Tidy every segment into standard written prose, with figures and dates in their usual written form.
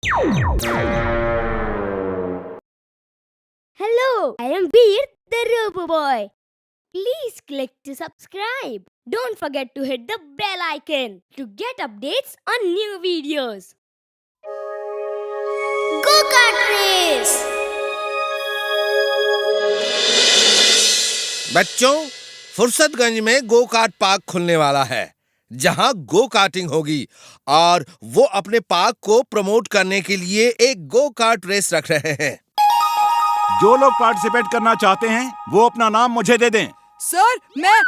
Hello, I am Veer, the Robo Boy. Please click to subscribe. Don't forget to hit the bell icon to get updates on new videos. Go-kart race! बच्चों, फुर्सतगंज में go kart park खुलने वाला है जहां go karting होगी और वो अपने पार्क को प्रमोट करने के लिए एक गो कार्ट रेस रख रहे हैं। जो लोग पार्टिसिपेट करना चाहते हैं वो अपना नाम मुझे दे दें। सर मैं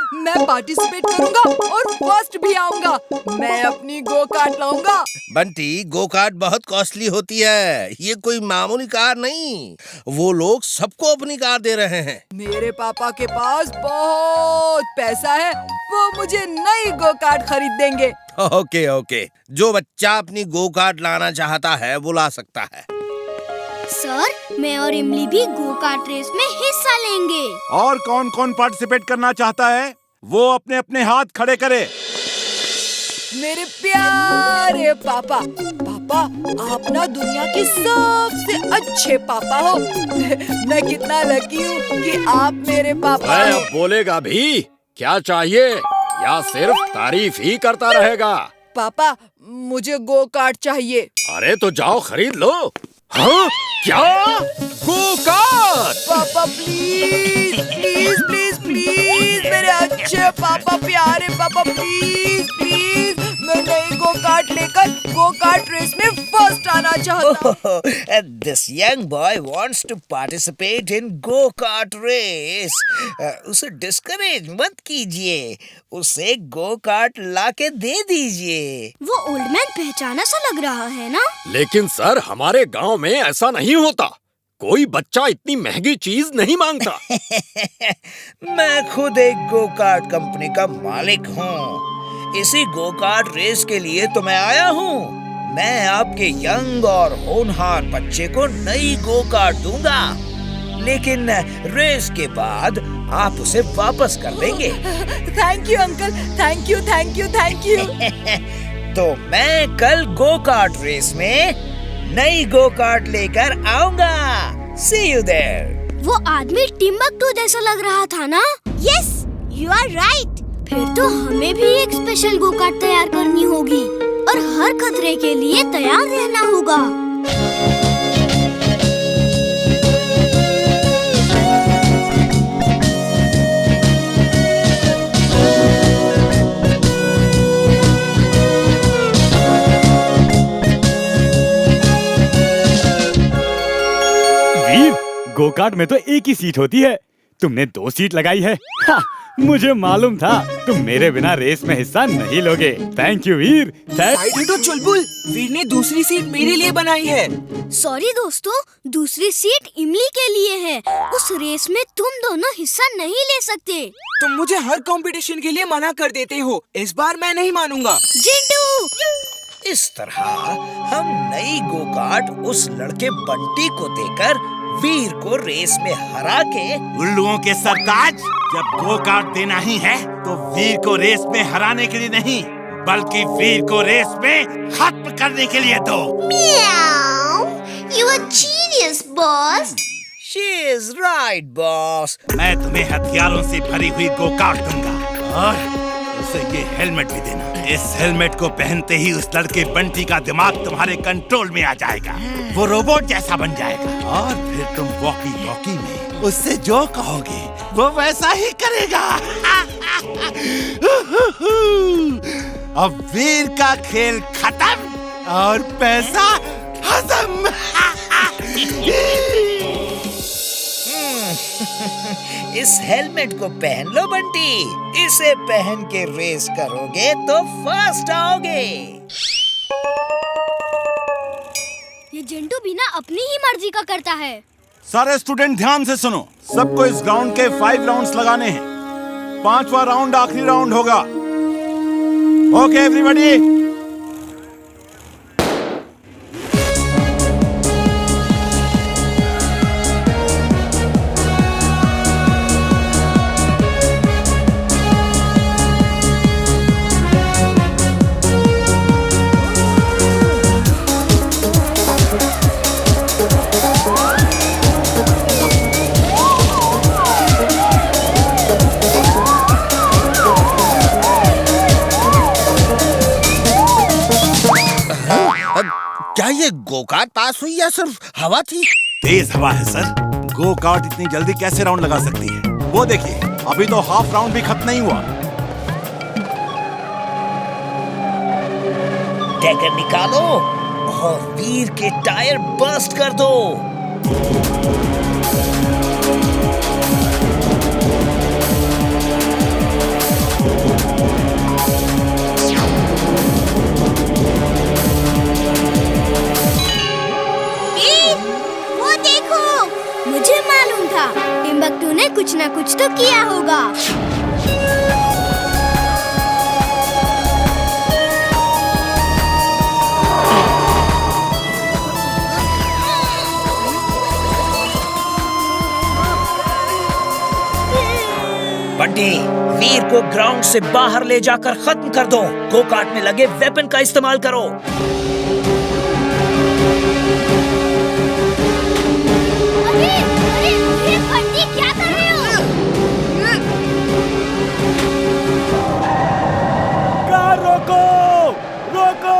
पार्टिसिपेट करूंगा और फर्स्ट भी आऊंगा। मैं अपनी गो कार्ट लाऊंगा। बंटी, गो कार्ट बहुत कॉस्टली होती है, ये कोई मामूली कार नहीं। वो लोग सबको अपनी कार दे रहे हैं। मेरे पापा के पास बहुत पैसा है, वो मुझे नई गो कार्ट खरीद देंगे। ओके, जो बच्चा अपनी गो कार्ट लाना चाहता है वो ला सकता है। सर, मैं और इमली भी गो कार्ट रेस में हिस्सा लेंगे। और कौन कौन पार्टिसिपेट करना चाहता है वो अपने अपने हाथ खड़े करे। मेरे प्यारे पापा, आप ना दुनिया के सबसे अच्छे पापा हो। मैं कितना लकी हूँ कि आप मेरे पापा हो। अब बोलेगा भी? क्या चाहिए या सिर्फ तारीफ ही करता रहेगा? पापा, मुझे गो कार्ट चाहिए। अरे तो जाओ खरीद लो। हाँ? क्या? Go kart? पापा प्लीज मेरे अच्छे पापा, प्यारे पापा, प्लीज मैं नई गो कार्ट लेकर गो कार्ट रेस में फर्स्ट आना चाहता हूँ। This young boy wants to participate in go-kart race. उसे डिस्करेज मत कीजिए, उसे गो कार्ट लाके दे दीजिए। वो ओल्ड मैन पहचाना सा लग रहा है ना? लेकिन सर, हमारे गांव में ऐसा नहीं होता। कोई बच्चा इतनी महंगी चीज नहीं मांगता। मैं खुद एक गो कार्ट कंपनी का मालिक हूँ। इसी गो कार्ट रेस के लिए तो मैं आया हूँ। मैं आपके यंग और होनहार बच्चे को नई गो कार्ट दूंगा, लेकिन रेस के बाद आप उसे वापस कर देंगे। Thank you uncle, thank you. तो मैं कल गो कार्ट रेस में नई गो कार्ट लेकर आऊंगा। See you there. वो आदमी टिम्बकटू जैसा लग रहा था ना? Yes, you are right. फिर तो हमें भी एक स्पेशल गो कार्ट तैयार करनी होगी और हर खतरे के लिए तैयार रहना होगा। गोकार्ट में तो एक ही सीट होती है, तुमने 2 सीट लगाई है। मुझे मालूम था तुम मेरे बिना रेस में हिस्सा नहीं लोगे। Thank you Veer. साइड हटो चुलबुल, वीर ने दूसरी सीट मेरे लिए बनाई है। सॉरी दोस्तों, दूसरी सीट इमली के लिए है। उस रेस में तुम दोनों हिस्सा नहीं ले सकते। तुम मुझे हर कंपटीशन के लिए मना कर देते हो, इस बार मैं नहीं मानूंगा। जिंटू! इस तरह हम नई गो कार्ट उस लड़के बंटी को देकर वीर को रेस में हरा के। उल्लुओं के सरताज, जब गो कार्ट देना ही है तो वीर को रेस में हराने के लिए नहीं, बल्कि वीर को रेस में खत्म करने के लिए दो। You are genius, boss. She is right, boss. मैं तुम्हें हथियारों से भरी हुई गो कार्ट दूंगा और उसे ये हेलमेट भी देना। इस हेलमेट को पहनते ही उस लड़के बंटी का दिमाग तुम्हारे कंट्रोल में आ जाएगा। वो रोबोट जैसा बन जाएगा और फिर तुम वॉकी टॉकी में उससे जो कहोगे वो वैसा ही करेगा। अब वीर का खेल खत्म और पैसा हजम। इस हेलमेट को पहन लो बंटी, इसे पहन के रेस करोगे तो फर्स्ट आओगे। ये जिंटू बिना अपनी ही मर्जी का करता है। सारे स्टूडेंट ध्यान से सुनो, सबको इस ग्राउंड के 5 राउंड्स लगाने हैं। 5वां राउंड आखिरी राउंड होगा। ओके एवरीबॉडी, क्या ये गो-कार्ट पास हुई या सिर्फ हवा थी? तेज हवा है सर। गो कार्ट इतनी जल्दी कैसे राउंड लगा सकती है? वो देखिए, अभी तो हाफ राउंड भी खत्म नहीं हुआ। टैगर निकालो और वीर के टायर बर्स्ट कर दो। वो देखो, मुझे मालूम था टिम्बकटू ने कुछ ना कुछ तो किया होगा। बंटी, वीर को ग्राउंड से बाहर ले जाकर खत्म कर दो। गो कार्ट में लगे वेपन का इस्तेमाल करो। अरे बंटी, क्या कर रहे हो? कार रोको, रोको।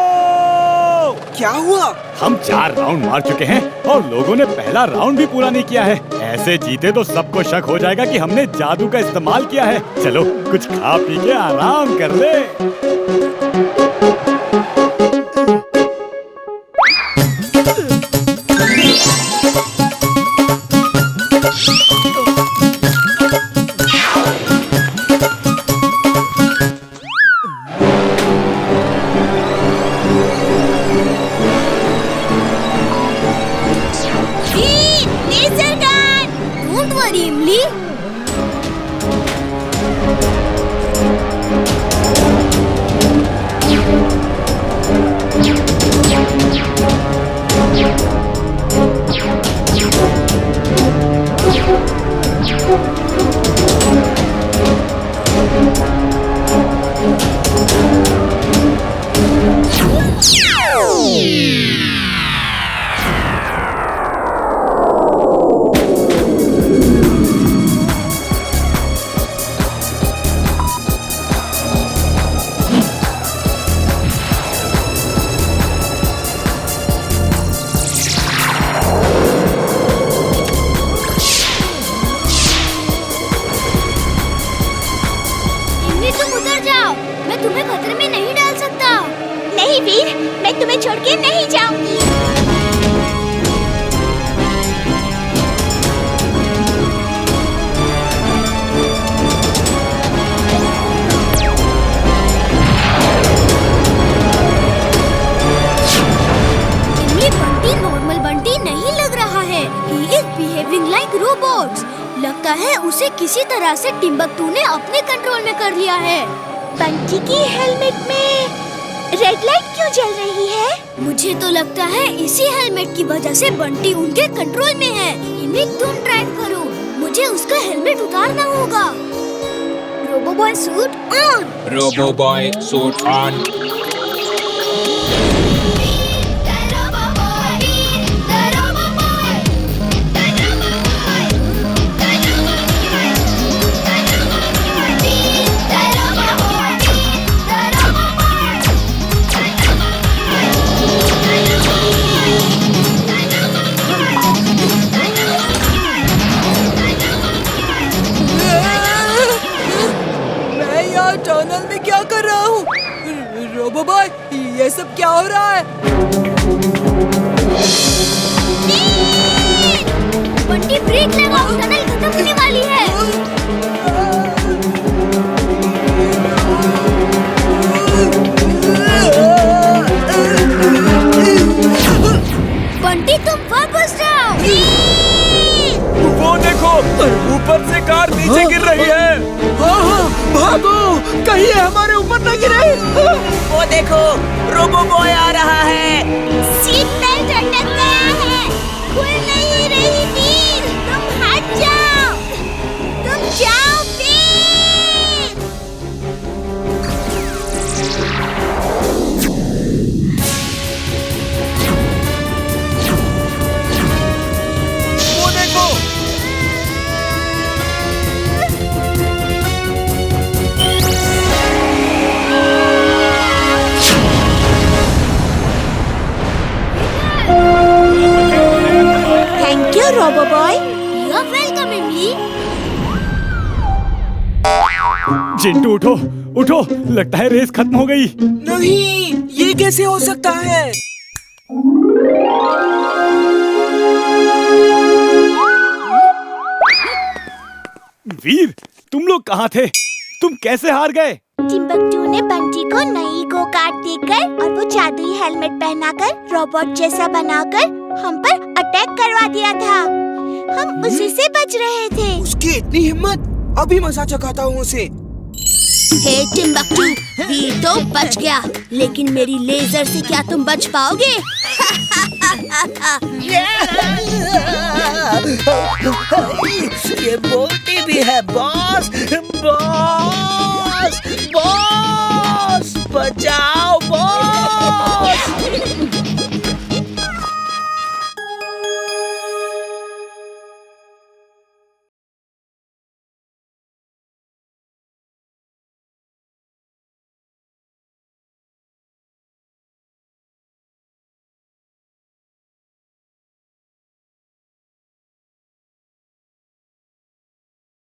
क्या हुआ? हम 4 राउंड मार चुके हैं और लोगों ने पहला राउंड भी पूरा नहीं किया है। ऐसे जीते तो सबको शक हो जाएगा कि हमने जादू का इस्तेमाल किया है। चलो कुछ खा पी के आराम कर ले। Laser gun! Don't worry, इमली। तुम उधर जाओ, मैं तुम्हें खतरे में नहीं डाल सकता। नहीं वीर, मैं तुम्हें छोड़ के नहीं जाऊंगी। ये बंटी नॉर्मल बंटी नहीं लग रहा है। He is behaving like robots। लगता है उसे किसी तरह से टिम्बकटू ने अपने कंट्रोल में कर लिया है। बंटी की हेलमेट में रेड लाइट क्यों जल रही है? मुझे तो लगता है इसी हेलमेट की वजह से बंटी उनके कंट्रोल में है। इमली, तुम ड्राइव करो, मुझे उसका हेलमेट उतारना होगा। Robo boy suit on. Robo boy suit on. Tunnel में क्या कर रहा हूँ? रोबो बॉय, ये सब क्या हो रहा है? बंटी ब्रेक लगाओ, टनल खत्म होने वाली है। बंटी तुम वापस जाओ। वो देखो, ऊपर से कार नीचे गिर रही है। भागो, कहीं हमारे ऊपर न गिरे। वो देखो, रोबो बॉय आ रहा है। सीट बेल्ट अटक गया है, खुल नहीं रही वीर, तुम हट जाओ, तुम जाओ वीर। वो देखो, you robo boy. You are welcome Imli. Chintu उठो उठो, लगता है रेस खत्म हो गई। नहीं, ये कैसे हो सकता है? वीर, तुम लोग कहाँ थे? तुम कैसे हार गए? टिम्बकटू ने बंटी को नई गो कार्ट देकर और वो जादुई हेलमेट पहनाकर रोबोट जैसा बनाकर हम पर अटैक करवा दिया था। हम उसी से बच रहे थे। उसकी इतनी हिम्मत! अभी मजा चखाता हूँ उसे। हे टिम्बकटू, वीर तो बच गया, लेकिन मेरी लेजर से क्या तुम बच पाओगे? ये बोलती भी है बॉस। बॉस